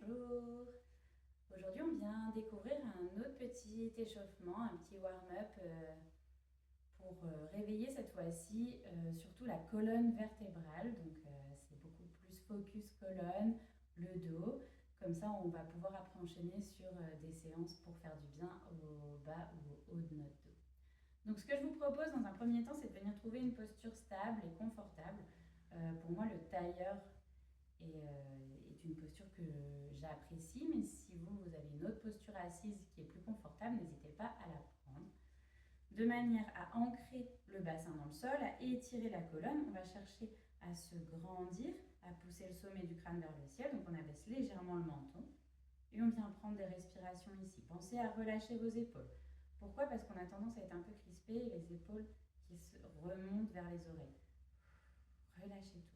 Bonjour. Aujourd'hui, on vient découvrir un autre petit échauffement, un petit warm-up pour réveiller cette fois-ci surtout la colonne vertébrale. Donc, c'est beaucoup plus focus colonne, le dos. Comme ça, on va pouvoir après enchaîner sur des séances pour faire du bien au bas ou au haut de notre dos. Donc, ce que je vous propose dans un premier temps, c'est de venir trouver une posture stable et confortable. Pour moi, le tailleur est une posture que j'apprécie, mais si vous avez une autre posture assise qui est plus confortable, n'hésitez pas à la prendre. De manière à ancrer le bassin dans le sol, à étirer la colonne, on va chercher à se grandir, à pousser le sommet du crâne vers le ciel, donc on abaisse légèrement le menton. Et on vient prendre des respirations ici. Pensez à relâcher vos épaules. Pourquoi? Parce qu'on a tendance à être un peu crispé et les épaules qui se remontent vers les oreilles. Relâchez tout.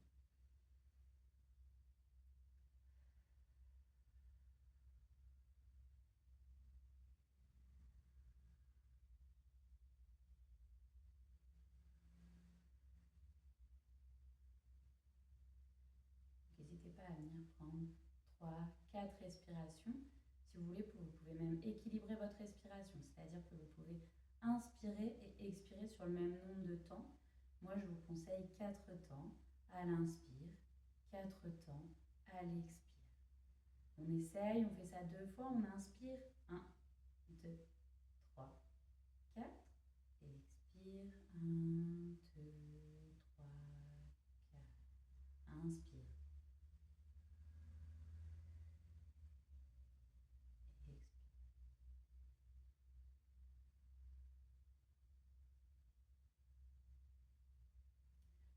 N'hésitez pas à venir prendre 3, 4 respirations. Si vous voulez, vous pouvez même équilibrer votre respiration, c'est-à-dire que vous pouvez inspirer et expirer sur le même nombre de temps. Moi, je vous conseille 4 temps à l'inspire, 4 temps à l'expire. On essaye, on fait ça 2 fois, on inspire, 1, 2, 3, 4, et expire, 1, 2, 3, 4, inspire.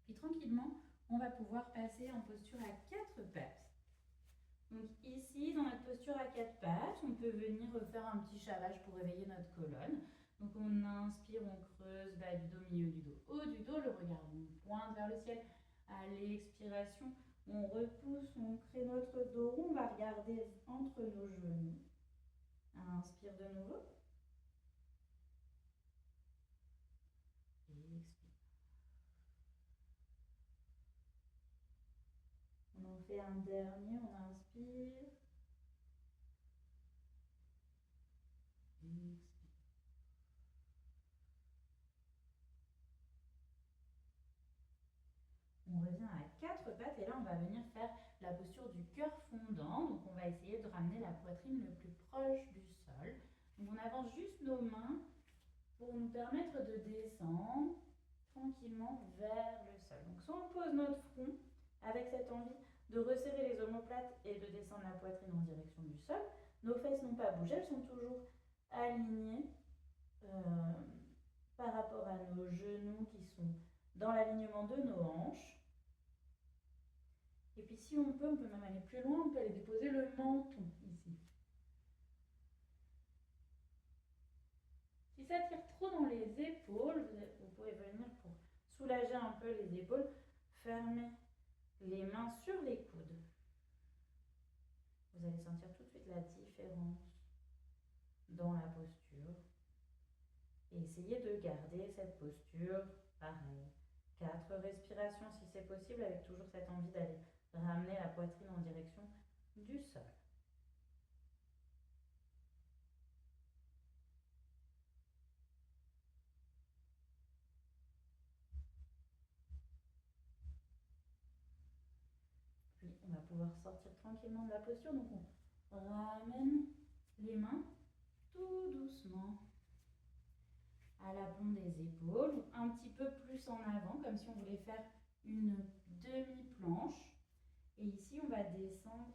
Puis tranquillement, on va pouvoir passer en posture à 4 pattes. Donc ici, dans notre posture à 4 pattes, on peut venir faire un petit chavage pour réveiller notre colonne. Donc on inspire, on creuse, bas du dos, milieu du dos, haut du dos, le regard on pointe vers le ciel. À l'expiration, on repousse, on crée notre dos rond, on va regarder entre nos genoux. Inspire de nouveau. Et expire. On en fait un dernier, on inspire. Et expire. On revient à 4 pattes et là on va venir faire la posture du cœur fondant. Donc on va essayer de ramener la poitrine le plus proche du sol. Donc on avance juste nos mains pour nous permettre de descendre tranquillement vers le sol. Donc soit on pose notre front avec cette envie de resserrer les omoplates et de descendre la poitrine en direction du sol. Nos fesses n'ont pas bougé, elles sont toujours alignées par rapport à nos genoux qui sont dans l'alignement de nos hanches. Et puis si on peut même aller plus loin, on peut aller déposer le menton ici. Si ça tire trop dans les épaules, vous pouvez venir pour soulager un peu les épaules, fermer les mains sur les coudes. Vous allez sentir tout de suite la différence dans la posture. Et essayez de garder cette posture pareille. 4 respirations si c'est possible, avec toujours cette envie d'aller ramener la poitrine en direction du sol. Puis on va pouvoir sortir tranquillement de la posture. Donc on ramène les mains tout doucement à la paume des épaules, un petit peu plus en avant, comme si on voulait faire une demi-planche. Et ici, on va descendre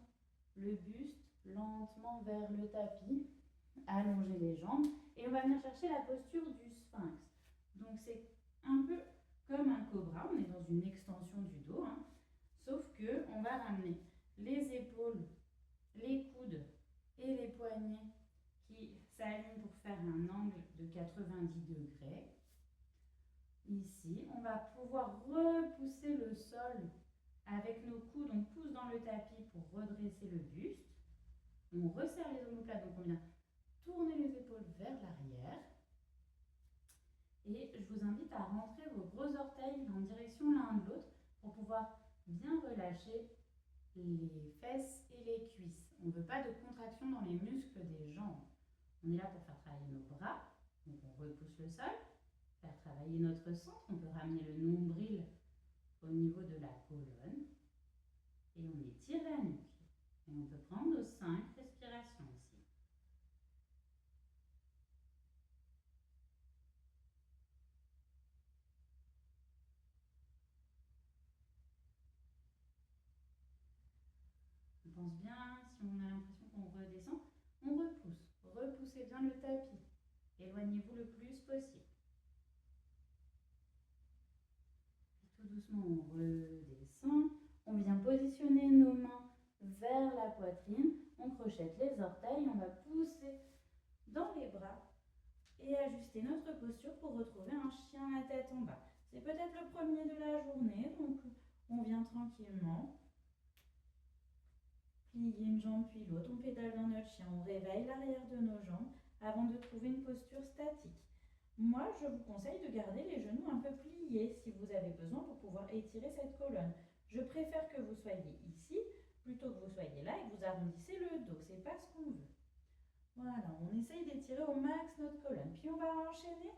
le buste lentement vers le tapis, allonger les jambes, et on va venir chercher la posture du sphinx. Donc c'est un peu comme un cobra, on est dans une extension du dos, sauf que on va ramener les épaules, les coudes et les poignets qui s'alignent pour faire un angle de 90 degrés. Ici, on va pouvoir repousser le sol avec nos coudes, on pousse dans le tapis pour redresser le buste. On resserre les omoplates, donc on vient tourner les épaules vers l'arrière. Et je vous invite à rentrer vos gros orteils en direction l'un de l'autre pour pouvoir bien relâcher les fesses et les cuisses. On ne veut pas de contraction dans les muscles des jambes. On est là pour faire travailler nos bras. Donc on repousse le sol, faire travailler notre centre. On peut ramener le nombril au niveau de la colonne et on étire la nuque. Et on peut prendre nos 5 respirations ici. On pense bien, si on a l'impression qu'on redescend, on repousse. Repoussez bien le tapis. Éloignez-vous le plus possible. Tout doucement, on redescend. On vient positionner nos mains vers la poitrine. On crochette les orteils. On va pousser dans les bras et ajuster notre posture pour retrouver un chien à tête en bas. C'est peut-être le premier de la journée, donc on vient tranquillement. Plier une jambe puis l'autre, on pédale dans notre chien, on réveille l'arrière de nos jambes avant de trouver une posture statique. Moi, je vous conseille de garder les genoux un peu pliés si vous avez besoin pour pouvoir étirer cette colonne. Je préfère que vous soyez ici plutôt que vous soyez là et que vous arrondissez le dos. C'est pas ce qu'on veut. Voilà, on essaye d'étirer au max notre colonne. Puis on va enchaîner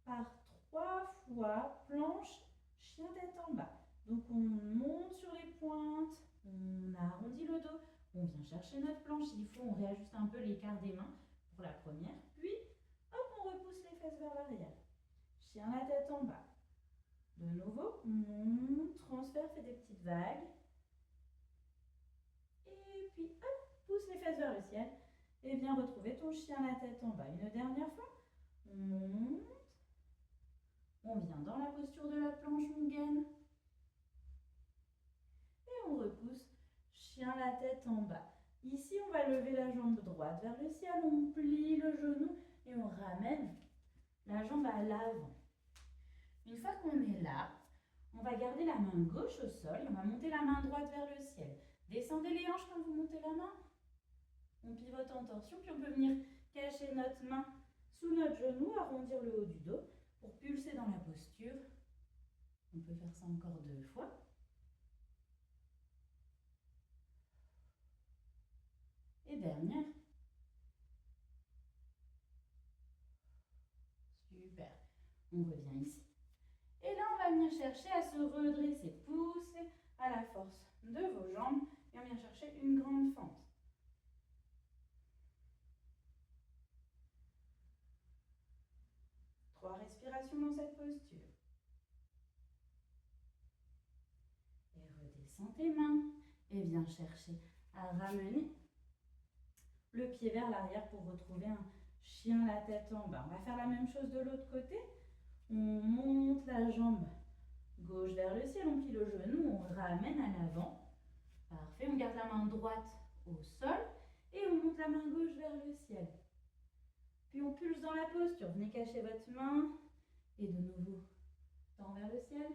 par 3 fois planche, chien tête en bas. Donc on monte sur les pointes, on arrondit le dos, on vient chercher notre planche. S'il faut, on réajuste un peu l'écart des mains pour la première. Puis, hop, on repousse les fesses vers l'arrière. Chien la tête en bas. De nouveau, monte, transfert, fait des petites vagues. Et puis, hop, pousse les fesses vers le ciel. Et viens retrouver ton chien la tête en bas. Une dernière fois. On monte. On vient dans la posture de la planche, on gaine. Et on repousse, chien la tête en bas. Ici, on va lever la jambe droite vers le ciel, on plie le genou et on ramène la jambe à l'avant. Une fois qu'on est là, on va garder la main gauche au sol et on va monter la main droite vers le ciel. Descendez les hanches quand vous montez la main. On pivote en torsion, puis on peut venir cacher notre main sous notre genou, arrondir le haut du dos pour pulser dans la posture. On peut faire ça encore 2 fois. Et dernière. Super. On revient ici. Et là, on va venir chercher à se redresser. Pousser à la force de vos jambes. Et on vient chercher une grande fente. Trois respirations dans cette posture. Et redescends tes mains. Et viens chercher à ramener le pied vers l'arrière pour retrouver un chien la tête en bas. On va faire la même chose de l'autre côté. On monte la jambe gauche vers le ciel, on plie le genou, on ramène à l'avant. Parfait, on garde la main droite au sol et on monte la main gauche vers le ciel. Puis on pulse dans la posture. Venez cacher votre main et de nouveau, tends vers le ciel.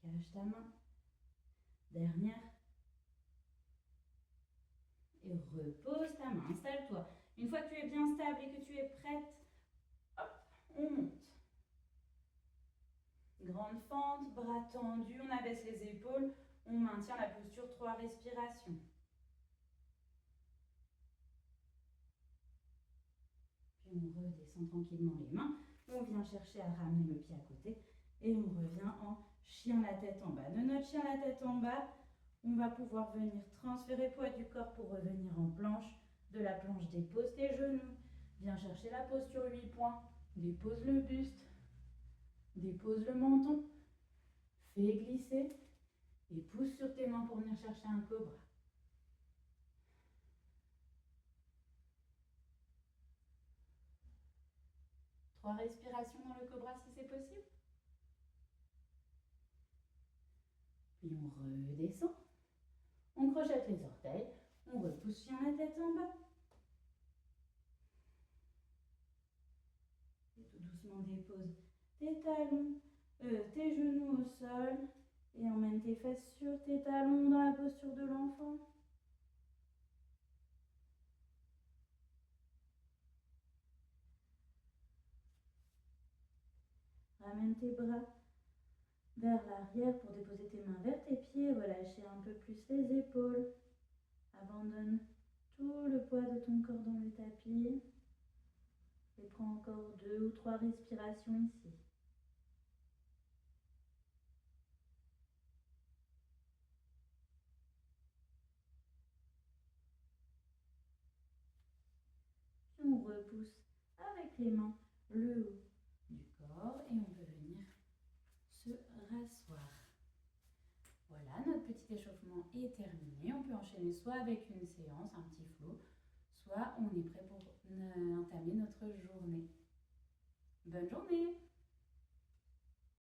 Cache ta main. Dernière. Et repose ta main, installe-toi. Une fois que tu es bien stable et que tu es prête, hop, on monte. Grande fente, bras tendus, on abaisse les épaules, on maintient la posture 3 respirations. Puis on redescend tranquillement les mains, on vient chercher à ramener le pied à côté et on revient en chien la tête en bas. De notre chien la tête en bas, on va pouvoir venir transférer poids du corps pour revenir en planche. De la planche, dépose tes genoux, viens chercher la posture 8 points, dépose le buste, dépose le menton, fais glisser et pousse sur tes mains pour venir chercher un cobra. Trois respirations dans le cobra si c'est possible. Puis on redescend. On crochette les orteils. On repousse chien la tête en bas. Et tout doucement dépose tes talons, tes genoux au sol. Et emmène tes fesses sur tes talons dans la posture de l'enfant. Ramène tes bras vers l'arrière pour déposer tes mains vers tes pieds, relâcher un peu plus les épaules. Abandonne tout le poids de ton corps dans le tapis et prends encore 2 ou 3 respirations ici. Puis on repousse avec les mains le haut du corps et on peut venir se rasseoir. Voilà, notre petit échauffement est terminé. On peut enchaîner soit avec une séance, un petit flow, soit on est prêt pour entamer notre journée. Bonne journée!